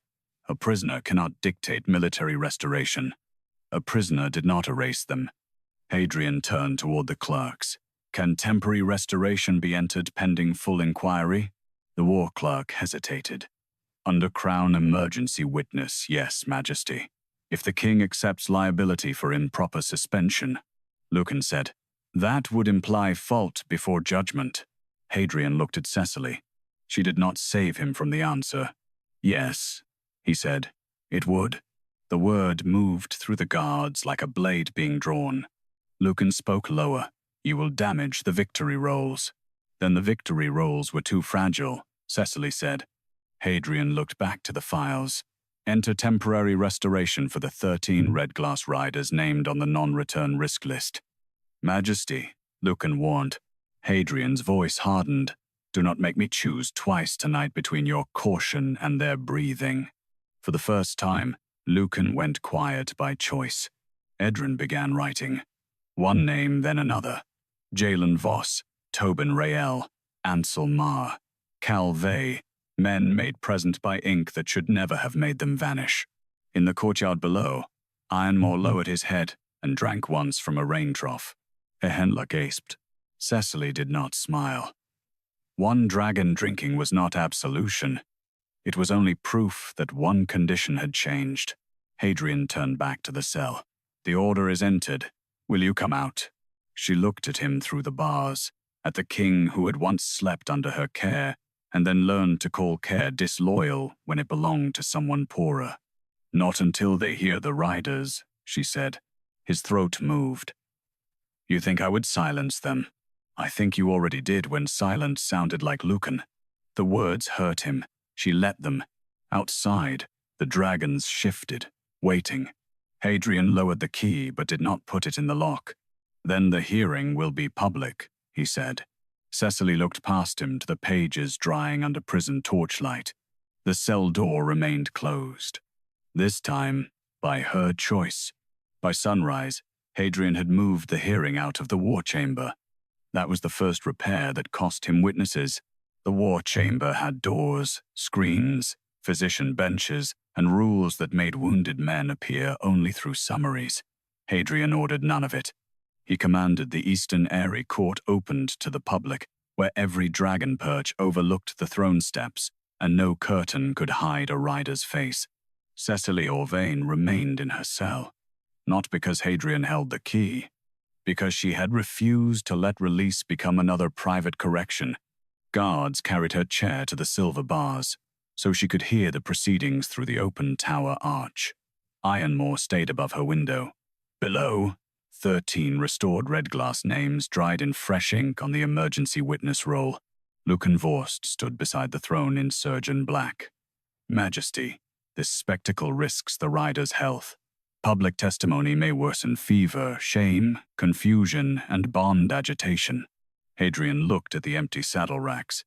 A prisoner cannot dictate military restoration. A prisoner did not erase them. Hadrian turned toward the clerks. Can temporary restoration be entered pending full inquiry? The war clerk hesitated. Under Crown emergency witness, yes, Majesty. If the king accepts liability for improper suspension, Lucan said, that would imply fault before judgment. Hadrian looked at Cecily. She did not save him from the answer. Yes, he said, it would. The word moved through the guards like a blade being drawn. Lucan spoke lower. You will damage the victory rolls. Then the victory rolls were too fragile, Cecily said. Hadrian looked back to the files. Enter temporary restoration for the 13 Redglass riders named on the non-return risk list. Majesty, Lucan warned. Hadrian's voice hardened. Do not make me choose twice tonight between your caution and their breathing. For the first time, Lucan went quiet by choice. Edrin began writing. One name, then another. Jalen Voss, Tobin Rael, Ansel Mar, Cal Vey, men made present by ink that should never have made them vanish. In the courtyard below, Ironmaw lowered his head and drank once from a rain trough. Ehenla gasped. Cecily did not smile. One dragon drinking was not absolution. It was only proof that one condition had changed. Hadrian turned back to the cell. The order is entered. Will you come out? She looked at him through the bars, at the king who had once slept under her care, and then learned to call care disloyal when it belonged to someone poorer. Not until they hear the riders, she said. His throat moved. You think I would silence them? I think you already did when silence sounded like Lucan. The words hurt him. She let them. Outside, the dragons shifted, waiting. Hadrian lowered the key but did not put it in the lock. Then the hearing will be public, he said. Cecily looked past him to the pages drying under prison torchlight. The cell door remained closed. This time, by her choice. By sunrise, Hadrian had moved the hearing out of the war chamber. That was the first repair that cost him witnesses. The war chamber had doors, screens, physician benches, and rules that made wounded men appear only through summaries. Hadrian ordered none of it. He commanded the Eastern Eyrie Court opened to the public, where every dragon perch overlooked the throne steps, and no curtain could hide a rider's face. Cecily Orvain remained in her cell, not because Hadrian held the key, because she had refused to let release become another private correction. Guards carried her chair to the silver bars, so she could hear the proceedings through the open tower arch. Ironmaw stayed above her window. Below, 13 restored Redglass names dried in fresh ink on the emergency witness roll. Lucan Vorst stood beside the throne in surgeon black. Majesty, this spectacle risks the rider's health. Public testimony may worsen fever, shame, confusion, and bond agitation. Hadrian looked at the empty saddle racks.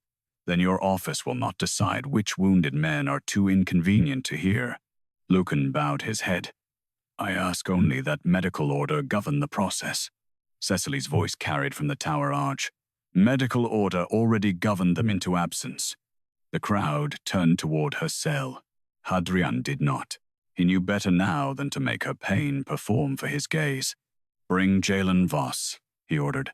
Then your office will not decide which wounded men are too inconvenient to hear. Lucan bowed his head. I ask only that medical order govern the process. Cecily's voice carried from the tower arch. Medical order already governed them into absence. The crowd turned toward her cell. Hadrian did not. He knew better now than to make her pain perform for his gaze. Bring Jalen Voss, he ordered.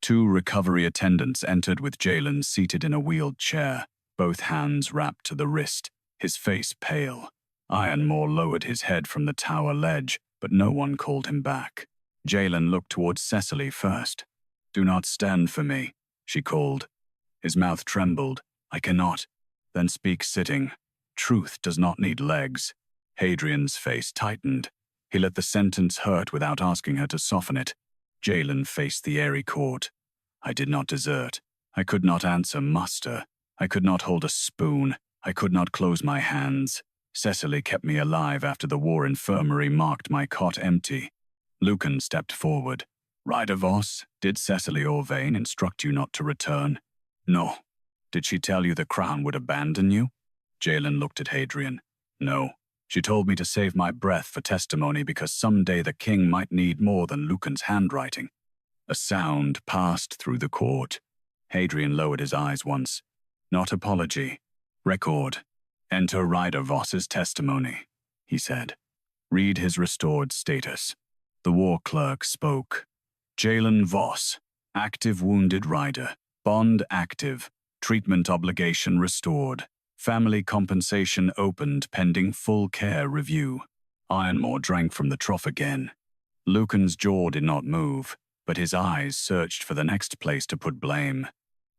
2 recovery attendants entered with Jalen seated in a wheeled chair, both hands wrapped to the wrist, his face pale. Ironmaw lowered his head from the tower ledge, but no one called him back. Jalen looked towards Cecily first. Do not stand for me, she called. His mouth trembled. I cannot. Then speak sitting. Truth does not need legs. Hadrian's face tightened. He let the sentence hurt without asking her to soften it. Jalen faced the Eyrie Court. I did not desert. I could not answer muster. I could not hold a spoon. I could not close my hands. Cecily kept me alive after the war infirmary marked my cot empty. Lucan stepped forward. Ryder Voss, did Cecily Orvain instruct you not to return? No. Did she tell you the crown would abandon you? Jalen looked at Hadrian. No. She told me to save my breath for testimony because someday the king might need more than Lucan's handwriting. A sound passed through the court. Hadrian lowered his eyes once. Not apology. Record. Enter Ryder Voss's testimony, he said. Read his restored status. The war clerk spoke. Jalen Voss, active wounded rider, bond active, treatment obligation restored, family compensation opened pending full care review. Ironmaw drank from the trough again. Lucan's jaw did not move, but his eyes searched for the next place to put blame.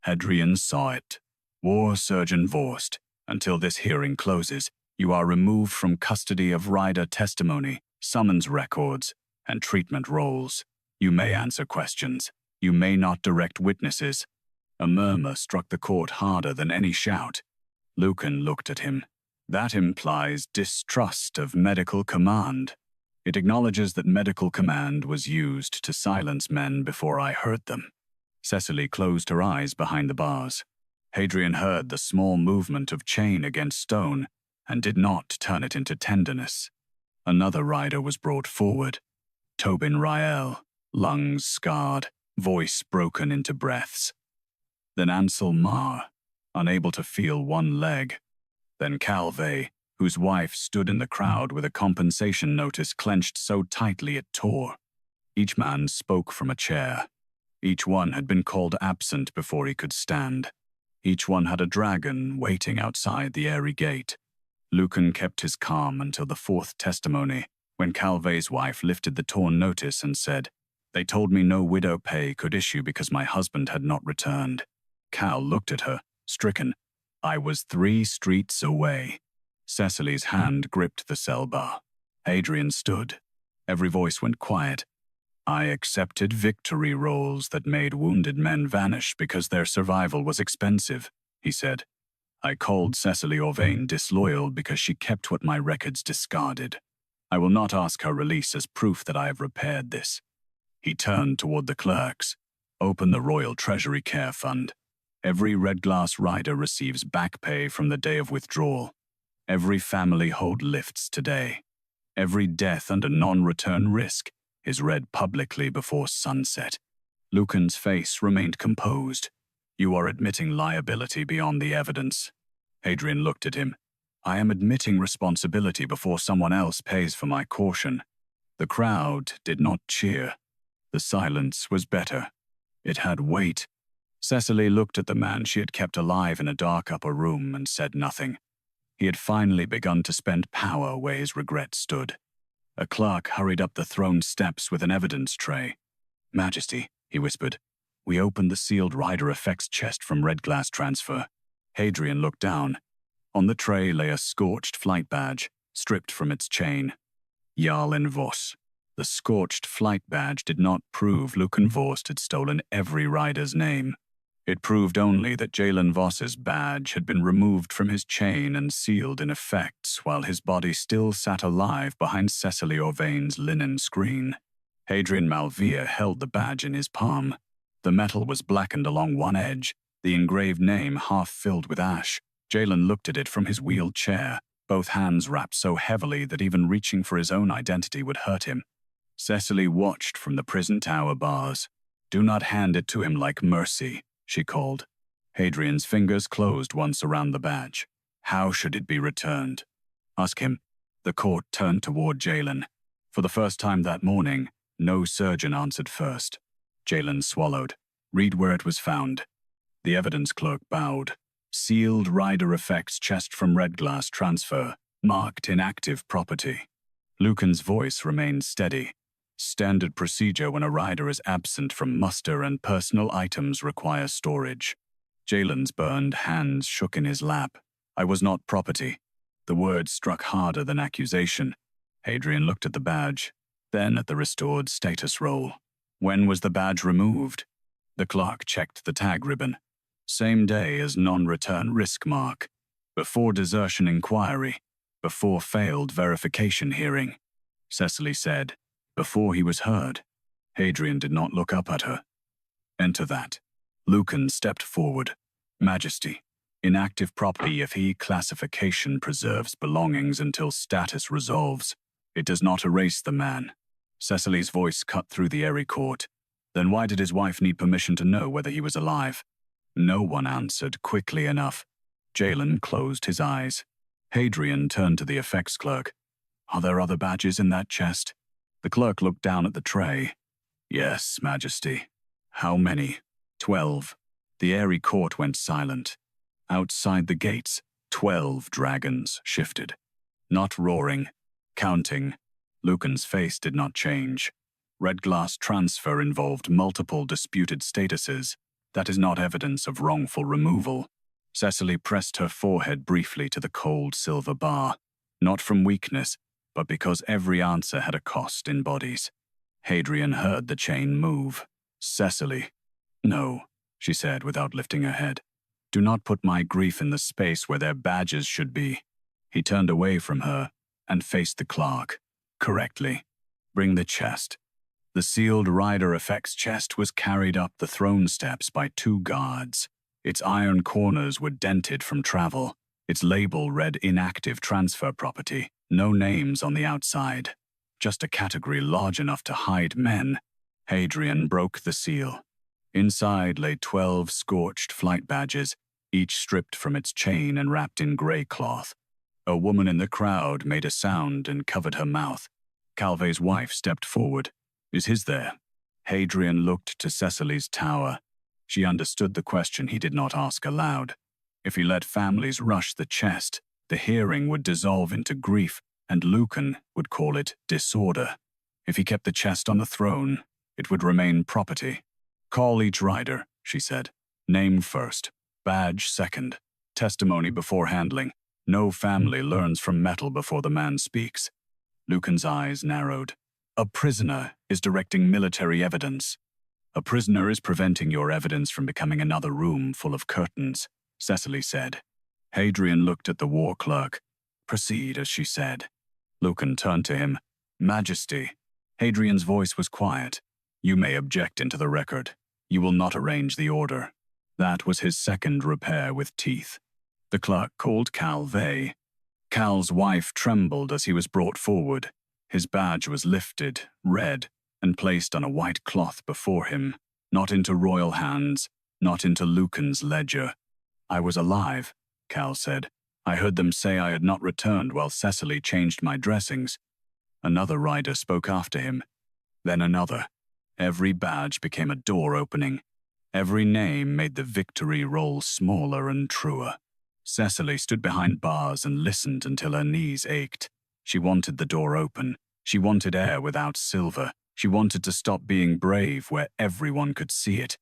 Hadrian saw it. War Surgeon Vorst, until this hearing closes, you are removed from custody of rider testimony, summons records, and treatment rolls. You may answer questions. You may not direct witnesses. A murmur struck the court harder than any shout. Lucan looked at him. That implies distrust of medical command. It acknowledges that medical command was used to silence men before I heard them. Cecily closed her eyes behind the bars. Hadrian heard the small movement of chain against stone and did not turn it into tenderness. Another rider was brought forward. Tobin Rael, lungs scarred, voice broken into breaths. Then Ansel Mar, unable to feel one leg. Then Calvé, whose wife stood in the crowd with a compensation notice clenched so tightly it tore. Each man spoke from a chair. Each one had been called absent before he could stand. Each one had a dragon waiting outside the airy gate. Lucan kept his calm until the fourth testimony, when Calvé's wife lifted the torn notice and said, They told me no widow pay could issue because my husband had not returned. Cal looked at her, stricken. I was 3 streets away. Cecily's hand gripped the cell bar. Hadrian stood. Every voice went quiet. I accepted victory rolls that made wounded men vanish because their survival was expensive, he said. I called Cecily Orvain disloyal because she kept what my records discarded. I will not ask her release as proof that I have repaired this. He turned toward the clerks. Open the Royal Treasury Care Fund. Every Redglass rider receives back pay from the day of withdrawal. Every family hold lifts today. Every death under non-return risk is read publicly before sunset. Lucan's face remained composed. You are admitting liability beyond the evidence. Hadrian looked at him. I am admitting responsibility before someone else pays for my caution. The crowd did not cheer. The silence was better. It had weight. Cecily looked at the man she had kept alive in a dark upper room and said nothing. He had finally begun to spend power where his regret stood. A clerk hurried up the throne steps with an evidence tray. Majesty, he whispered, we opened the sealed rider effects chest from Redglass transfer. Hadrian looked down. On the tray lay a scorched flight badge, stripped from its chain. Jarl en Voss. The scorched flight badge did not prove Lucan Vorst had stolen every rider's name. It proved only that Jalen Voss's badge had been removed from his chain and sealed in effects while his body still sat alive behind Cecily Orvain's linen screen. Hadrian Malvere held the badge in his palm. The metal was blackened along one edge, the engraved name half filled with ash. Jalen looked at it from his wheeled chair, both hands wrapped so heavily that even reaching for his own identity would hurt him. Cecily watched from the prison tower bars. Do not hand it to him like mercy, she called. Hadrian's fingers closed once around the badge. How should it be returned? Ask him. The court turned toward Jalen. For the first time that morning, no surgeon answered first. Jalen swallowed. Read where it was found. The evidence clerk bowed. Sealed rider effects chest from Redglass transfer, marked inactive property. Lucan's voice remained steady. Standard procedure when a rider is absent from muster and personal items require storage. Jalen's burned hands shook in his lap. I was not property. The words struck harder than accusation. Hadrian looked at the badge, then at the restored status roll. When was the badge removed? The clerk checked the tag ribbon. Same day as non-return risk mark. Before desertion inquiry. Before failed verification hearing. Cecily said, before he was heard. Hadrian did not look up at her. Enter that. Lucan stepped forward. Majesty. Inactive property if classification preserves belongings until status resolves. It does not erase the man. Cecily's voice cut through the airy court. Then why did his wife need permission to know whether he was alive? No one answered quickly enough. Jalen closed his eyes. Hadrian turned to the effects clerk. Are there other badges in that chest? The clerk looked down at the tray. Yes, Majesty. How many? 12. The airy court went silent. Outside the gates, 12 dragons shifted. Not roaring, counting. Lucan's face did not change. Redglass transfer involved multiple disputed statuses. That is not evidence of wrongful removal. Cecily pressed her forehead briefly to the cold silver bar, not from weakness, but because every answer had a cost in bodies. Hadrian heard the chain move. Cecily. No, she said without lifting her head. Do not put my grief in the space where their badges should be. He turned away from her and faced the clerk. Correctly. Bring the chest. The sealed rider effects chest was carried up the throne steps by 2 guards. Its iron corners were dented from travel. Its label read inactive transfer property. No names on the outside. Just a category large enough to hide men. Hadrian broke the seal. Inside lay 12 scorched flight badges, each stripped from its chain and wrapped in gray cloth. A woman in the crowd made a sound and covered her mouth. Calve's wife stepped forward. Is his there? Hadrian looked to Cecily's tower. She understood the question he did not ask aloud. If he let families rush the chest, the hearing would dissolve into grief, and Lucan would call it disorder. If he kept the chest on the throne, it would remain property. Call each rider, she said. Name first, badge second, testimony before handling. No family learns from metal before the man speaks. Lucan's eyes narrowed. A prisoner is directing military evidence. A prisoner is preventing your evidence from becoming another room full of curtains, Cecily said. Hadrian looked at the war clerk. Proceed, as she said. Lucan turned to him. Majesty. Hadrian's voice was quiet. You may object into the record. You will not arrange the order. That was his second repair with teeth. The clerk called Calve. Cal's wife trembled as he was brought forward. His badge was lifted, read, and placed on a white cloth before him, not into royal hands, not into Lucan's ledger. I was alive, Cal said. I heard them say I had not returned while Cecily changed my dressings. Another rider spoke after him. Then another. Every badge became a door opening. Every name made the victory roll smaller and truer. Cecily stood behind bars and listened until her knees ached. She wanted the door open. She wanted air without silver. She wanted to stop being brave where everyone could see it.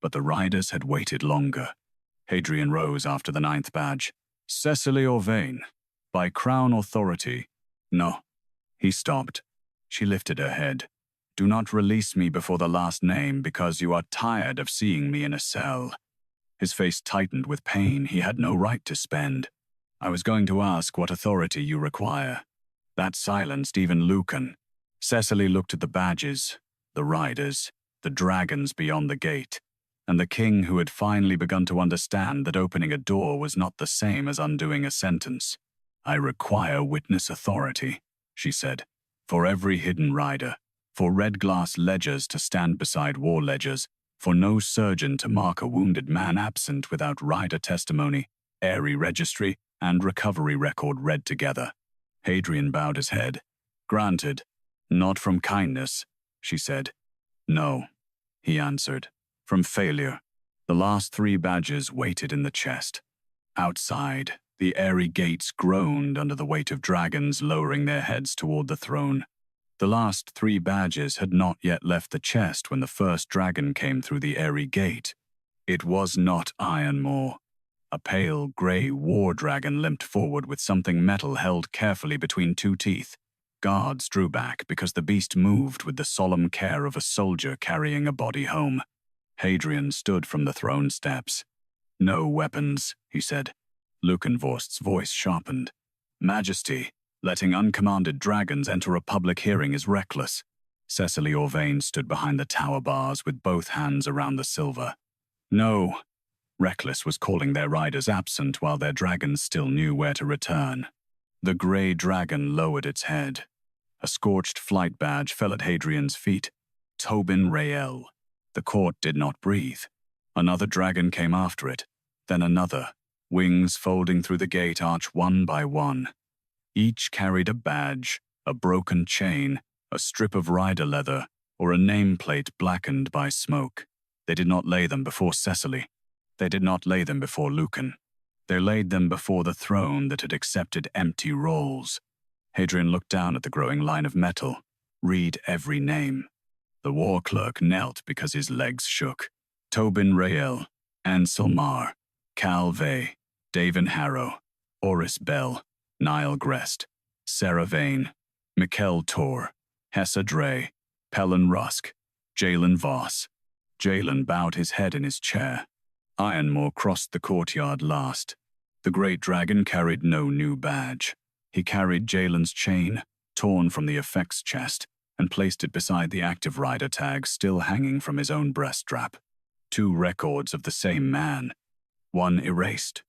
But the riders had waited longer. Hadrian rose after the 9th badge. Cecily Orvain, by crown authority. No. He stopped. She lifted her head. Do not release me before the last name because you are tired of seeing me in a cell. His face tightened with pain he had no right to spend. I was going to ask what authority you require. That silenced even Lucan. Cecily looked at the badges, the riders, the dragons beyond the gate, and the king who had finally begun to understand that opening a door was not the same as undoing a sentence. I require witness authority, she said, for every hidden rider, for Redglass ledgers to stand beside war ledgers, for no surgeon to mark a wounded man absent without rider testimony, airy registry, and recovery record read together. Hadrian bowed his head. Granted. Not from kindness, she said. No, he answered. From failure. The last 3 badges waited in the chest. Outside, the airy gates groaned under the weight of dragons lowering their heads toward the throne. The last 3 badges had not yet left the chest when the first dragon came through the airy gate. It was not Ironmaw. A pale, grey war dragon limped forward with something metal held carefully between 2 teeth. Guards drew back because the beast moved with the solemn care of a soldier carrying a body home. Hadrian stood from the throne steps. No weapons, he said. Lucan Vorst's voice sharpened. Majesty, letting uncommanded dragons enter a public hearing is reckless. Cecily Orvain stood behind the tower bars with both hands around the silver. No. Reckless was calling their riders absent while their dragons still knew where to return. The grey dragon lowered its head. A scorched flight badge fell at Hadrian's feet. Tobin Rael. The court did not breathe. Another dragon came after it, then another, wings folding through the gate arch one by one. Each carried a badge, a broken chain, a strip of rider leather, or a nameplate blackened by smoke. They did not lay them before Cecily. They did not lay them before Lucan. They laid them before the throne that had accepted empty rolls. Hadrian looked down at the growing line of metal. Read every name. The war clerk knelt because his legs shook. Tobin Rael, Ansel Mar, Cal Vey, Davin Harrow, Oris Bell, Niall Grest, Sarah Vane, Mikkel Tor, Hessa Dre, Pellan Rusk, Jalen Voss. Jalen bowed his head in his chair. Ironmaw crossed the courtyard last. The great dragon carried no new badge. He carried Jalen's chain, torn from the effects chest, and placed it beside the active rider tag still hanging from his own breast strap. 2 records of the same man. One erased.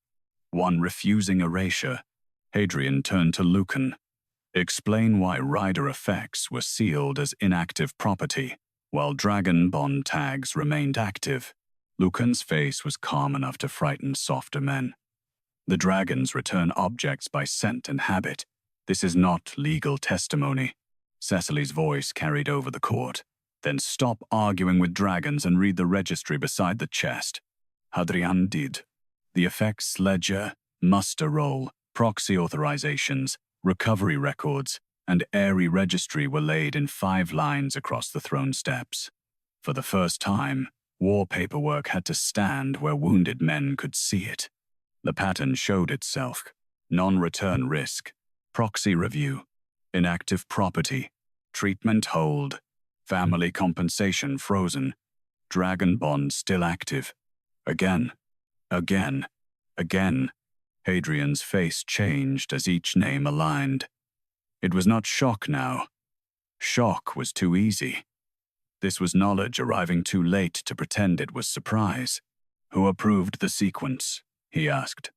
One refusing erasure. Hadrian turned to Lucan. Explain why rider effects were sealed as inactive property, while dragon bond tags remained active. Lucan's face was calm enough to frighten softer men. The dragons return objects by scent and habit. This is not legal testimony. Cecily's voice carried over the court. Then stop arguing with dragons and read the registry beside the chest. Hadrian did. The effects ledger, muster roll, proxy authorizations, recovery records, and airy registry were laid in 5 lines across the throne steps. For the first time, war paperwork had to stand where wounded men could see it. The pattern showed itself. Non-return risk, proxy review, inactive property, treatment hold, family compensation frozen, dragon bond still active. Again, again, again. Hadrian's face changed as each name aligned. It was not shock now. Shock was too easy. This was knowledge arriving too late to pretend it was surprise. Who approved the sequence? He asked.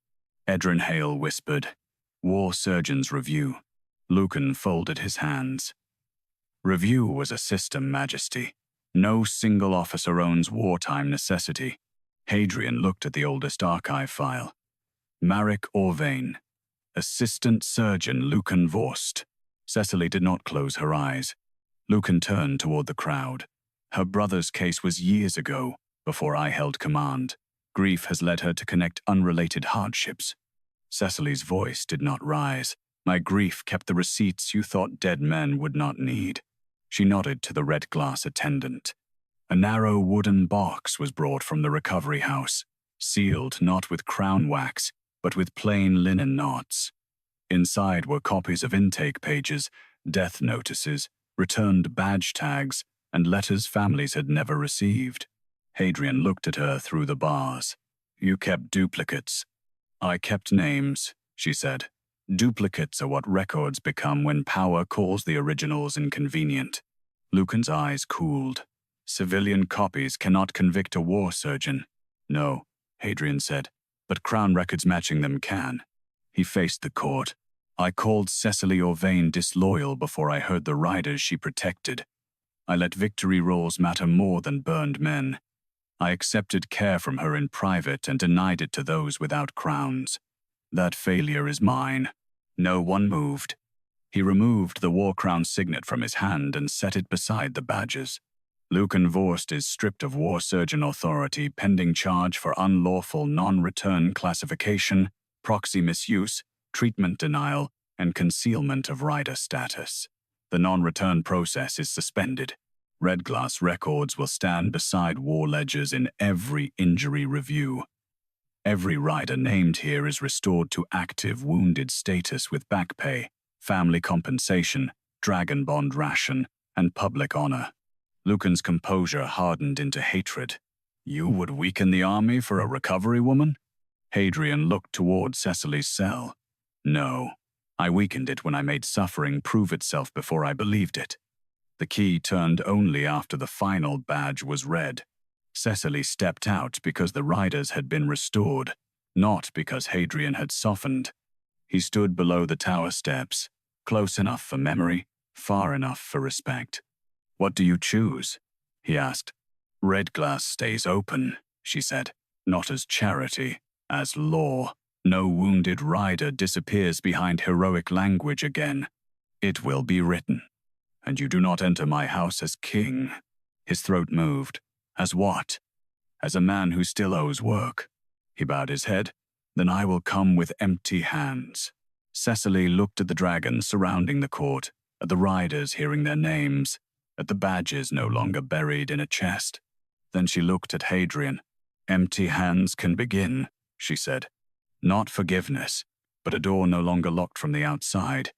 Edrin Hale whispered. War Surgeon's Review. Lucan folded his hands. Review was a system, Majesty. No single officer owns wartime necessity. Hadrian looked at the oldest archive file. Marek Orvain. Assistant Surgeon Lucan Vorst. Cecily did not close her eyes. Lucan turned toward the crowd. Her brother's case was years ago, before I held command. Grief has led her to connect unrelated hardships. Cecily's voice did not rise. My grief kept the receipts you thought dead men would not need. She nodded to the Redglass attendant. A narrow wooden box was brought from the recovery house, sealed not with crown wax, but with plain linen knots. Inside were copies of intake pages, death notices, returned badge tags, and letters families had never received. Hadrian looked at her through the bars. You kept duplicates. I kept names, she said. Duplicates are what records become when power calls the originals inconvenient. Lucan's eyes cooled. Civilian copies cannot convict a war surgeon. No, Hadrian said, but crown records matching them can. He faced the court. I called Cecily Orvain disloyal before I heard the riders she protected. I let victory rolls matter more than burned men. I accepted care from her in private and denied it to those without crowns. That failure is mine. No one moved. He removed the war crown signet from his hand and set it beside the badges. Lucan Vorst is stripped of war surgeon authority pending charge for unlawful non-return classification, proxy misuse, treatment denial, and concealment of rider status. The non-return process is suspended. Redglass records will stand beside war ledgers in every injury review. Every rider named here is restored to active wounded status with back pay, family compensation, dragon bond ration, and public honor. Lucan's composure hardened into hatred. You would weaken the army for a recovery woman? Hadrian looked toward Cecily's cell. No, I weakened it when I made suffering prove itself before I believed it. The key turned only after the final badge was read. Cecily stepped out because the riders had been restored, not because Hadrian had softened. He stood below the tower steps, close enough for memory, far enough for respect. What do you choose? He asked. Redglass stays open, she said, not as charity, as law. No wounded rider disappears behind heroic language again. It will be written. And you do not enter my house as king. His throat moved. As what? As a man who still owes work. He bowed his head. Then I will come with empty hands. Cecily looked at the dragons surrounding the court, at the riders hearing their names, at the badges no longer buried in a chest. Then she looked at Hadrian. Empty hands can begin, she said. Not forgiveness, but a door no longer locked from the outside.